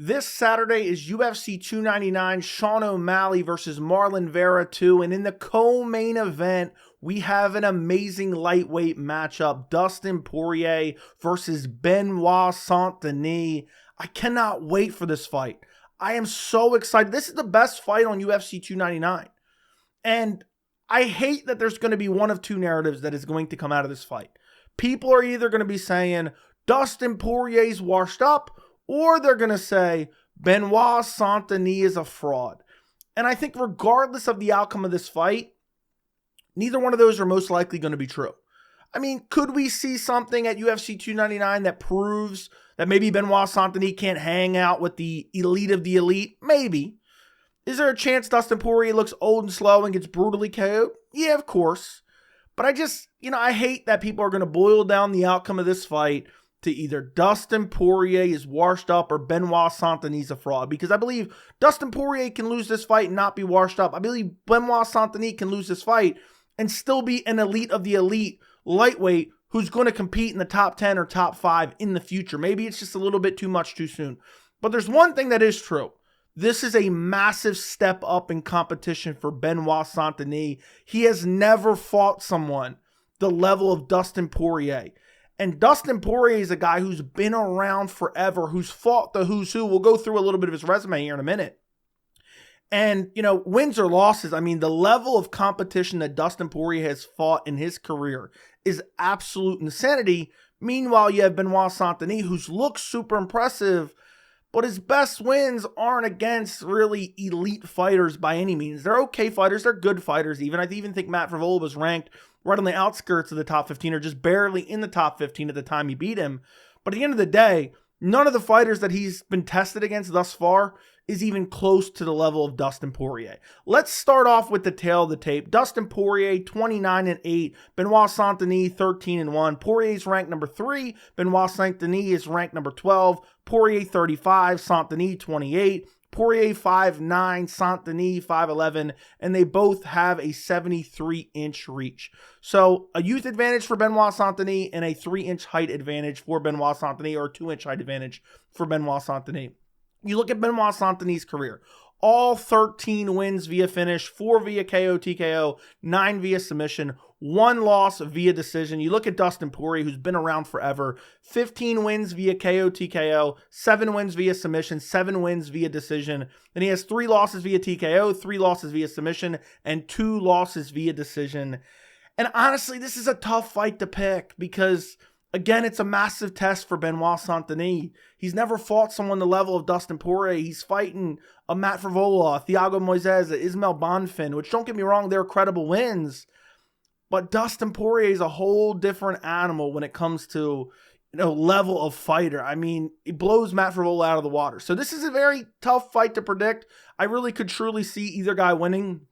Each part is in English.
This Saturday is UFC 299, Sean O'Malley versus Marlon Vera 2. And in the co-main event, we have an amazing lightweight matchup. Dustin Poirier versus Benoit Saint-Denis. I cannot wait for this fight. I am so excited. This is the best fight on UFC 299. And I hate that there's going to be one of two narratives that is going to come out of this fight. People are either going to be saying Dustin Poirier's washed up, or they're going to say Benoit Saint-Denis is a fraud. And I think regardless of the outcome of this fight, neither one of those are most likely going to be true. I mean, could we see something at UFC 299 that proves that maybe Benoit Saint-Denis can't hang out with the elite of the elite? Maybe. Is there a chance Dustin Poirier looks old and slow and gets brutally KO'd? Yeah, of course. But I hate that people are going to boil down the outcome of this fight to either Dustin Poirier is washed up or Benoit Saint-Denis a fraud. Because I believe Dustin Poirier can lose this fight and not be washed up. I believe Benoit Saint-Denis can lose this fight and still be an elite of the elite lightweight who's going to compete in the top 10 or top 5 in the future. Maybe it's just a little bit too much too soon. But there's one thing that is true. This is a massive step up in competition for Benoit Saint-Denis. He has never fought someone the level of Dustin Poirier. And Dustin Poirier is a guy who's been around forever, who's fought the who's who. We'll go through a little bit of his resume here in a minute. And, wins or losses, the level of competition that Dustin Poirier has fought in his career is absolute insanity. Meanwhile, you have Benoit Saint-Denis, who's looks super impressive, but his best wins aren't against really elite fighters by any means. They're okay fighters. They're good fighters even. I even think Matt Frevola was ranked right on the outskirts of the top 15 or just barely in the top 15 at the time he beat him. But at the end of the day, none of the fighters that he's been tested against thus far is even close to the level of Dustin Poirier. Let's start off with the tail of the tape. Dustin Poirier, 29-8. Benoit Saint-Denis, 13-1. Poirier's ranked number 3. Benoit Saint-Denis is ranked number 12. Poirier, 35. Saint-Denis, 28. Poirier 5'9", Saint-Denis 5'11", and they both have a 73-inch reach. So a youth advantage for Benoit Saint-Denis and a 3-inch height advantage for Benoit Saint-Denis, or a 2-inch height advantage for Benoit Saint-Denis. You look at Benoit Saint-Denis' career. All 13 wins via finish, 4 via KO, TKO, 9 via submission, 1 loss via decision. You look at Dustin Poirier, who's been around forever, 15 wins via KO, TKO, 7 wins via submission, 7 wins via decision. Then he has 3 losses via TKO, 3 losses via submission, and 2 losses via decision. And honestly, this is a tough fight to pick because, again, it's a massive test for Benoit Saint-Denis. He's never fought someone the level of Dustin Poirier. He's fighting a Matt Frevola, Thiago Moises, Ismael Bonfim, which, don't get me wrong, they're credible wins. But Dustin Poirier is a whole different animal when it comes to, level of fighter. He blows Matt Frevola out of the water. So this is a very tough fight to predict. I really could truly see either guy winning.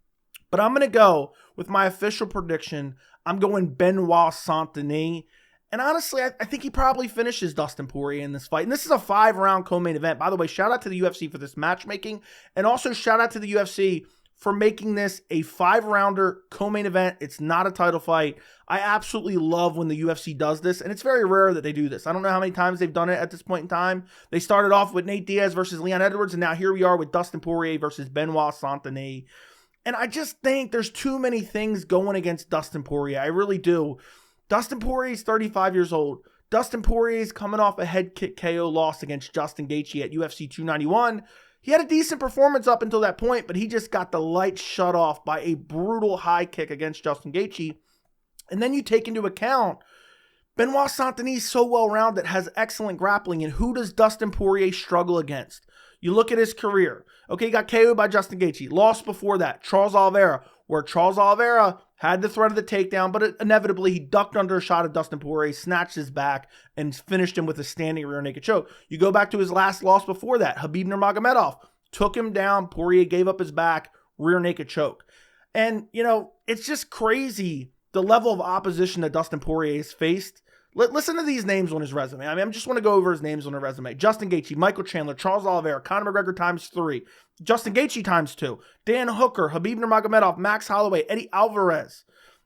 But I'm going to go with my official prediction. I'm going Benoit Saint-Denis. And honestly, I think he probably finishes Dustin Poirier in this fight. And this is a 5-round co-main event. By the way, shout out to the UFC for this matchmaking. And also shout out to the UFC for making this a 5-rounder co-main event. It's not a title fight. I absolutely love when the UFC does this. And it's very rare that they do this. I don't know how many times they've done it at this point in time. They started off with Nate Diaz versus Leon Edwards. And now here we are with Dustin Poirier versus Benoit Saint-Denis. And I just think there's too many things going against Dustin Poirier. I really do. Dustin Poirier is 35 years old. Dustin Poirier is coming off a head kick KO loss against Justin Gaethje at UFC 291. He had a decent performance up until that point, but he just got the lights shut off by a brutal high kick against Justin Gaethje. And then you take into account Benoit Saint-Denis so well-rounded, has excellent grappling, and who does Dustin Poirier struggle against? You look at his career. Okay, he got KO'd by Justin Gaethje. Lost before that, Charles Oliveira, where Charles Oliveira had the threat of the takedown, but inevitably he ducked under a shot of Dustin Poirier, snatched his back, and finished him with a standing rear naked choke. You go back to his last loss before that, Khabib Nurmagomedov took him down, Poirier gave up his back, rear naked choke. And, it's just crazy the level of opposition that Dustin Poirier has faced. Listen to these names on his resume. I just want to go over his names on the resume. Justin Gaethje, Michael Chandler, Charles Oliveira, Conor McGregor times 3, Justin Gaethje times 2, Dan Hooker, Khabib Nurmagomedov, Max Holloway, Eddie Alvarez,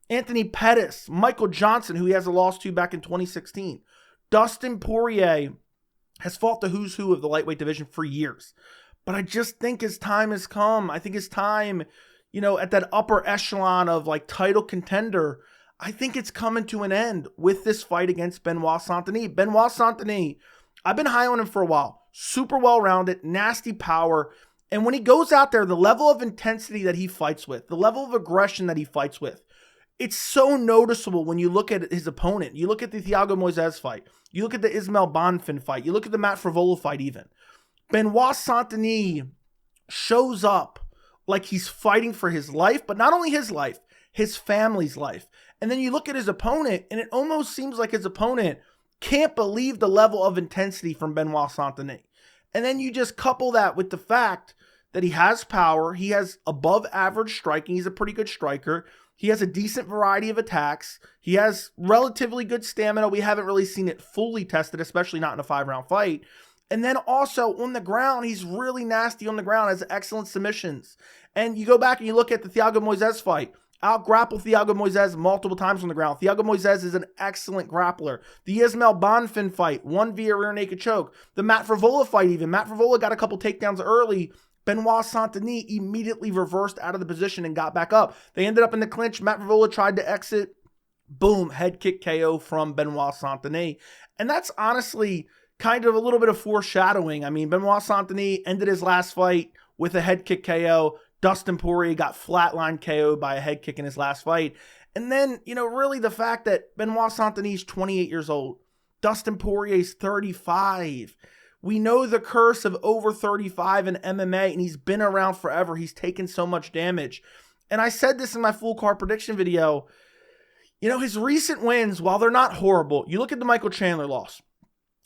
Anthony Pettis, Michael Johnson, who he has a loss to back in 2016. Dustin Poirier has fought the who's who of the lightweight division for years. But I just think his time has come. I think his time, at that upper echelon of like title contender, I think it's coming to an end with this fight against Benoit Saint-Denis. Benoit Saint-Denis, I've been high on him for a while. Super well-rounded, nasty power. And when he goes out there, the level of intensity that he fights with, the level of aggression that he fights with, it's so noticeable when you look at his opponent. You look at the Thiago Moises fight. You look at the Ismael Bonfim fight. You look at the Matt Frevola fight even. Benoit Saint-Denis shows up like he's fighting for his life, but not only his life, his family's life. And then you look at his opponent, and it almost seems like his opponent can't believe the level of intensity from Benoit Saint-Denis. And then you just couple that with the fact that he has power, he has above average striking, he's a pretty good striker, he has a decent variety of attacks, he has relatively good stamina. We haven't really seen it fully tested, especially not in a 5-round fight. And then also on the ground, he's really nasty on the ground, has excellent submissions. And you go back and you look at the Thiago Moises fight, out-grapple Thiago Moises multiple times on the ground. Thiago Moises is an excellent grappler. The Ismael Bonfim fight, won via rear naked choke. The Matt Frevola fight even. Matt Frevola got a couple takedowns early. Benoit Saint-Denis immediately reversed out of the position and got back up. They ended up in the clinch. Matt Frevola tried to exit. Boom, head kick KO from Benoit Saint-Denis. And that's honestly kind of a little bit of foreshadowing. I mean, Benoit Saint-Denis ended his last fight with a head kick KO. Dustin Poirier got flatline KO'd by a head kick in his last fight. And then, really the fact that Benoit Saint-Denis is 28 years old. Dustin Poirier is 35. We know the curse of over 35 in MMA, and he's been around forever. He's taken so much damage. And I said this in my full card prediction video. His recent wins, while they're not horrible, you look at the Michael Chandler loss.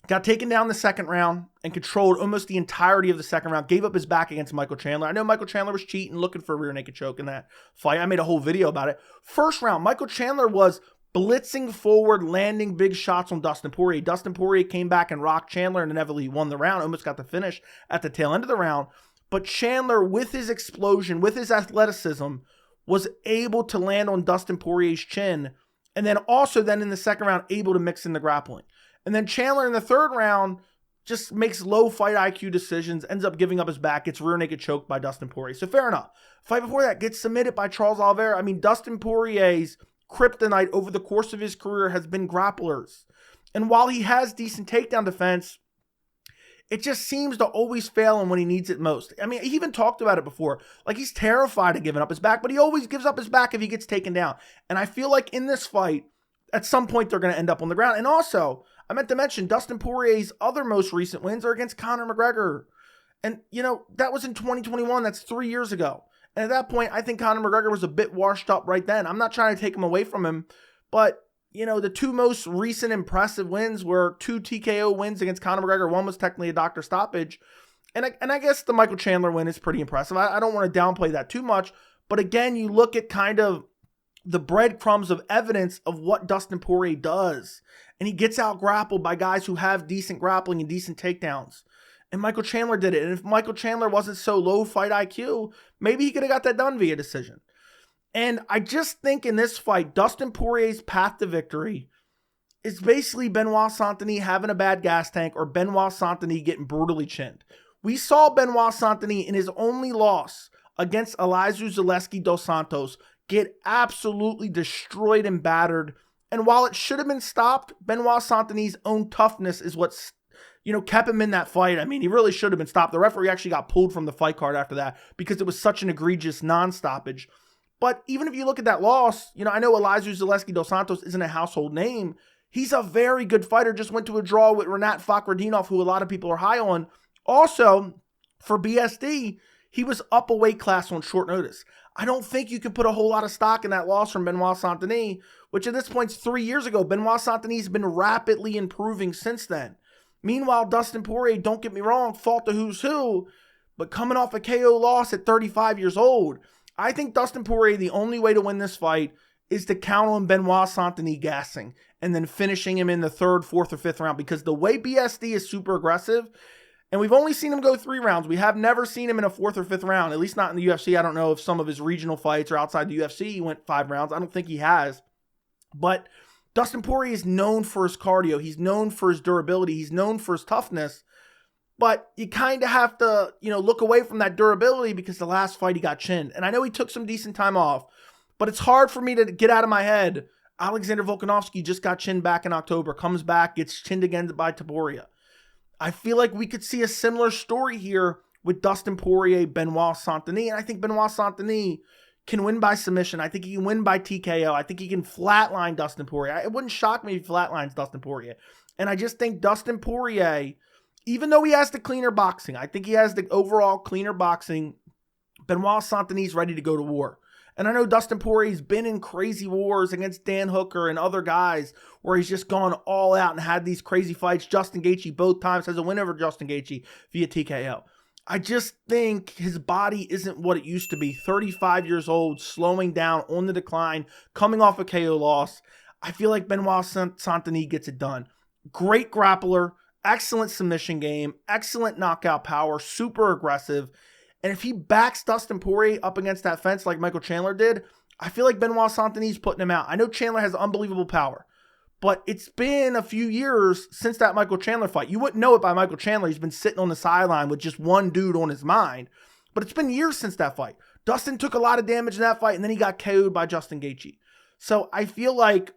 Got taken down the second round and controlled almost the entirety of the second round. Gave up his back against Michael Chandler. I know Michael Chandler was cheating, looking for a rear naked choke in that fight. I made a whole video about it. First round, Michael Chandler was blitzing forward, landing big shots on Dustin Poirier. Dustin Poirier came back and rocked Chandler and inevitably won the round. Almost got the finish at the tail end of the round. But Chandler, with his explosion, with his athleticism, was able to land on Dustin Poirier's chin. And then also then in the second round, able to mix in the grappling. And then Chandler in the third round just makes low fight IQ decisions, ends up giving up his back, gets rear naked choked by Dustin Poirier. So fair enough. Fight before that, gets submitted by Charles Oliveira. I mean, Dustin Poirier's kryptonite over the course of his career has been grapplers. And while he has decent takedown defense, it just seems to always fail him when he needs it most. I mean, he even talked about it before. Like, he's terrified of giving up his back, but he always gives up his back if he gets taken down. And I feel like in this fight, at some point, they're going to end up on the ground. And also, I meant to mention, Dustin Poirier's other most recent wins are against Conor McGregor. And, that was in 2021. That's 3 years ago. And at that point, I think Conor McGregor was a bit washed up right then. I'm not trying to take him away from him. But, the two most recent impressive wins were 2 TKO wins against Conor McGregor. One was technically a doctor stoppage. And I guess the Michael Chandler win is pretty impressive. I don't want to downplay that too much. But again, you look at kind of the breadcrumbs of evidence of what Dustin Poirier does. And he gets out grappled by guys who have decent grappling and decent takedowns. And Michael Chandler did it. And if Michael Chandler wasn't so low fight IQ, maybe he could have got that done via decision. And I just think in this fight, Dustin Poirier's path to victory is basically Benoit Saint-Denis having a bad gas tank or Benoit Saint-Denis getting brutally chinned. We saw Benoit Saint-Denis in his only loss against Elizeu Zaleski dos Santos get absolutely destroyed and battered. And while it should have been stopped, Benoit Saint-Denis' own toughness is what, kept him in that fight. I mean, he really should have been stopped. The referee actually got pulled from the fight card after that because it was such an egregious non-stoppage. But even if you look at that loss, I know Elizeu Zaleski dos Santos isn't a household name. He's a very good fighter. Just went to a draw with Renat Fakhretdinov, who a lot of people are high on. Also, for BSD, he was up a weight class on short notice. I don't think you can put a whole lot of stock in that loss from Benoit Saint-Denis, which at this point is 3 years ago. Benoit Saint-Denis has been rapidly improving since then. Meanwhile, Dustin Poirier, don't get me wrong, fought the who's who, but coming off a KO loss at 35 years old, I think Dustin Poirier, the only way to win this fight is to count on Benoit Saint-Denis gassing and then finishing him in the third, fourth, or fifth round, because the way BSD is super aggressive, and we've only seen him go 3 rounds. We have never seen him in a 4th or 5th round, at least not in the UFC. I don't know if some of his regional fights or outside the UFC he went 5 rounds. I don't think he has. But Dustin Poirier is known for his cardio. He's known for his durability. He's known for his toughness. But you kind of have to, look away from that durability because the last fight he got chinned. And I know he took some decent time off, but it's hard for me to get out of my head. Alexander Volkanovski just got chinned back in October, comes back, gets chinned again by Topuria. I feel like we could see a similar story here with Dustin Poirier, Benoit Saint-Denis. And I think Benoit Saint-Denis can win by submission. I think he can win by TKO. I think he can flatline Dustin Poirier. It wouldn't shock me if he flatlines Dustin Poirier. And I just think Dustin Poirier, even though he has the cleaner boxing, I think he has the overall cleaner boxing, Benoit Saint-Denis ready to go to war. And I know Dustin Poirier's been in crazy wars against Dan Hooker and other guys where he's just gone all out and had these crazy fights. Justin Gaethje both times has a win over Justin Gaethje via TKO. I just think his body isn't what it used to be. 35 years old, slowing down, on the decline, coming off a KO loss. I feel like Benoit Saint-Denis gets it done. Great grappler, excellent submission game, excellent knockout power, super aggressive. And if he backs Dustin Poirier up against that fence like Michael Chandler did, I feel like Benoit Saint-Denis is putting him out. I know Chandler has unbelievable power, but it's been a few years since that Michael Chandler fight. You wouldn't know it by Michael Chandler. He's been sitting on the sideline with just one dude on his mind. But it's been years since that fight. Dustin took a lot of damage in that fight, and then he got KO'd by Justin Gaethje. So I feel like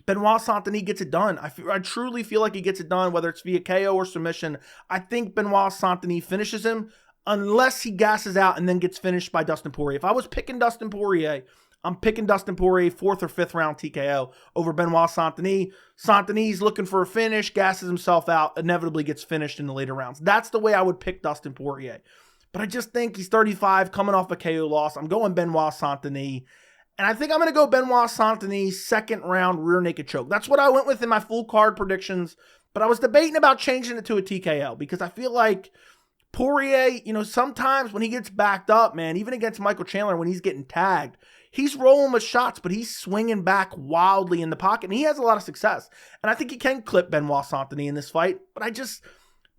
Benoit Saint-Denis gets it done. I truly feel like he gets it done, whether it's via KO or submission. I think Benoit Saint-Denis finishes him unless he gasses out and then gets finished by Dustin Poirier. If I was picking Dustin Poirier, I'm picking Dustin Poirier 4th or 5th round TKO over Benoit Saint-Denis. Saint-Denis looking for a finish, gasses himself out, inevitably gets finished in the later rounds. That's the way I would pick Dustin Poirier. But I just think he's 35, coming off a KO loss. I'm going Benoit Saint-Denis. And I think I'm going to go Benoit Saint-Denis 2nd round rear naked choke. That's what I went with in my full card predictions. But I was debating about changing it to a TKO because I feel like Poirier, sometimes when he gets backed up, man, even against Michael Chandler when he's getting tagged, he's rolling with shots, but he's swinging back wildly in the pocket, and he has a lot of success. And I think he can clip Benoit Saint-Denis in this fight, but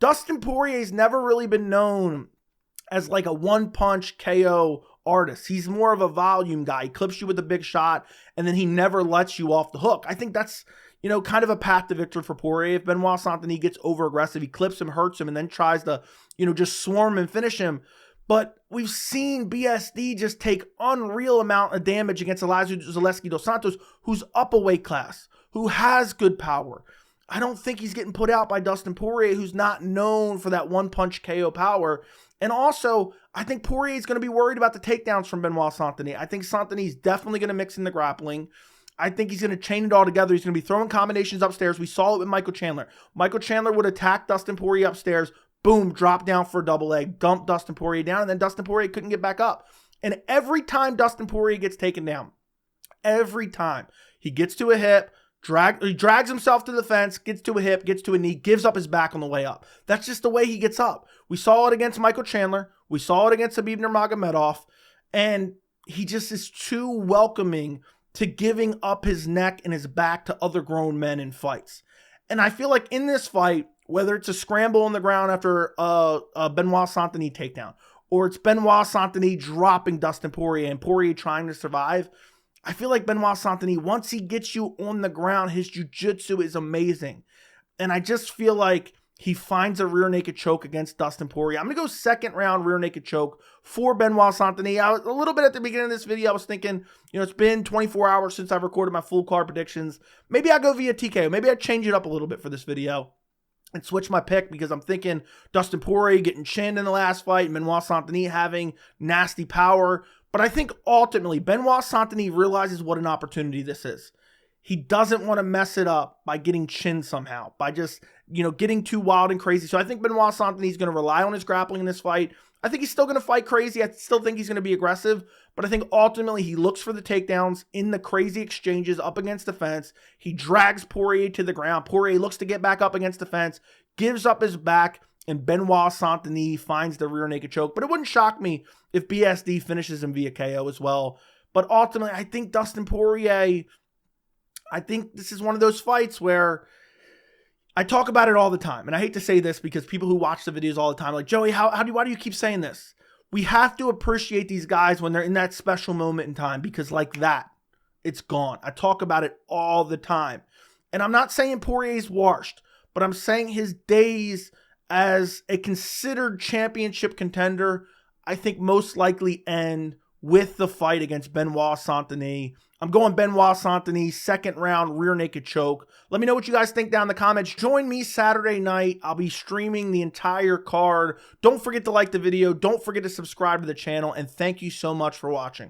Dustin Poirier's never really been known as like a one-punch KO artist. He's more of a volume guy. He clips you with a big shot, and then he never lets you off the hook. I think that's kind of a path to victory for Poirier. If Benoit Saint-Denis gets over-aggressive, he clips him, hurts him, and then tries to, just swarm and finish him. But we've seen BSD just take unreal amount of damage against Elizeu Zaleski dos Santos, who's up a weight class, who has good power. I don't think he's getting put out by Dustin Poirier, who's not known for that one-punch KO power. And also, I think Poirier is going to be worried about the takedowns from Benoit Saint-Denis. I think Saint-Denis is definitely going to mix in the grappling. I think he's going to chain it all together. He's going to be throwing combinations upstairs. We saw it with Michael Chandler. Michael Chandler would attack Dustin Poirier upstairs, boom, drop down for a double leg, dump Dustin Poirier down, and then Dustin Poirier couldn't get back up. And every time Dustin Poirier gets taken down, every time he gets to a hip, he drags himself to the fence, gets to a hip, gets to a knee, gives up his back on the way up. That's just the way he gets up. We saw it against Michael Chandler. We saw it against Khabib Nurmagomedov. And he just is too welcoming to giving up his neck and his back to other grown men in fights. And I feel like in this fight, whether it's a scramble on the ground after a Benoit Saint-Denis takedown, or it's Benoit Saint-Denis dropping Dustin Poirier and Poirier trying to survive, I feel like Benoit Saint-Denis, once he gets you on the ground, his jiu-jitsu is amazing. And I just feel like he finds a rear naked choke against Dustin Poirier. I'm going to go 2nd round rear naked choke for Benoit Saint-Denis. A little bit at the beginning of this video, I was thinking, it's been 24 hours since I've recorded my full card predictions. Maybe I'll go via TKO. Maybe I change it up a little bit for this video and switch my pick because I'm thinking Dustin Poirier getting chinned in the last fight and Benoit Saint-Denis having nasty power. But I think ultimately Benoit Saint-Denis realizes what an opportunity this is. He doesn't want to mess it up by getting chinned somehow, by just, getting too wild and crazy. So I think Benoit Saint-Denis is going to rely on his grappling in this fight. I think he's still going to fight crazy. I still think he's going to be aggressive. But I think ultimately he looks for the takedowns in the crazy exchanges up against the fence. He drags Poirier to the ground. Poirier looks to get back up against the fence, gives up his back, and Benoit Saint-Denis finds the rear naked choke. But it wouldn't shock me if BSD finishes him via KO as well. But ultimately, I think Dustin Poirier, I think this is one of those fights where I talk about it all the time. And I hate to say this because people who watch the videos all the time are like, Joey, why do you keep saying this? We have to appreciate these guys when they're in that special moment in time because like that, it's gone. I talk about it all the time. And I'm not saying Poirier's washed, but I'm saying his days as a considered championship contender, I think most likely end with the fight against Benoit Saint-Denis. I'm going Benoit Saint-Denis, second round rear naked choke. Let me know what you guys think down in the comments. Join me Saturday night. I'll be streaming the entire card. Don't forget to like the video. Don't forget to subscribe to the channel. And thank you so much for watching.